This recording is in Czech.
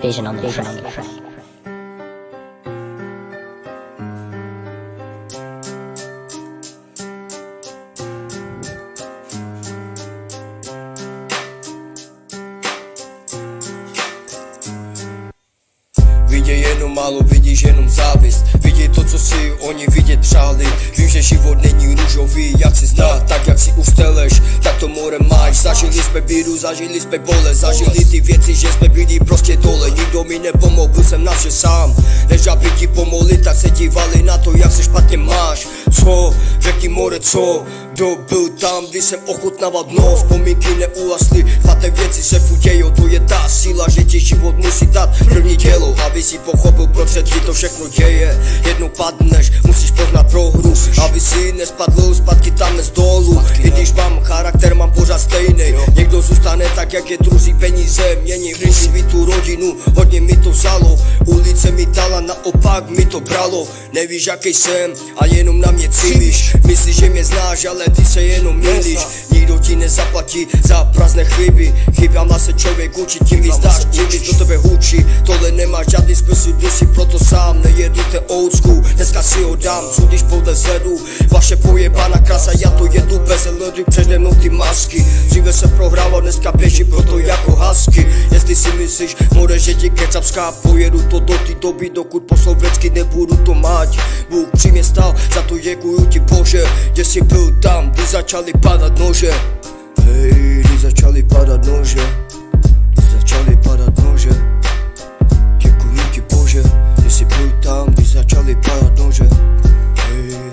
Vision on the track. Viděj jenom málo, vidíš jenom závist. Viděj to, co si oni vidět přáli. Vím, že život není růžový, jak si zná, tak jak si usteleš, tak to more máš. Zažili jsme bídu, zažili jsme bolest, zažili ty věci, že jsme byli prostě dole. Nikdo mi nepomohl, byl jsem na vše sám. Než aby ti pomohli, tak se dívali na to, jak se špatně máš. Co? Řekni more, co? Kdo byl tam, když jsem ochutnával dno? Vzpomínky neulasly, špatné věci se fudějou. To je ta síla, že ti život musí dát první dělo, aby si pochopil, proč se ti to všechno děje. Jednou padneš, musíš poznat prohru, aby si nespadl zpátky tam z dolů. I když mám charakter, mám pořád stejný. Někdo zůstane tak, jak je, druzí peníze mění. Řešit tu rodinu, hodně mi to vzalo. Ulice mi dala, naopak mi to bralo. Nevíš, jaký jsem a jenom na mě cílíš. Myslíš, že mě znáš, ale ty se jenom mýlíš. Nikdo ti nezaplatí za prázdné chyby. Chybám se člověk učí, tím víc dáš, tím víc do tebe hučí. Tohle nemá žádný smysl, jdu si proto sám. Nejedu te old school, dneska si ho dám, sudíš podle zhledu. Vaše pojebaná krása, já to jedu bez hledu, přede mnou ty masky. Dříve se prohrával, dneska běží proto jako husky. Jestli si myslíš, more, že ti kecapská, pojedu to do té doby, dokud po sovětsky nebudu to mať. Bůh při mě stál, za to děkuju ti Bože, že jsi byl tam, kdy začaly padat nože. Hej, kdy začaly padat nože, kdy začaly padat nože. Děkuju ti Bože, že jsi byl tam, kdy začaly padat nože. Hej.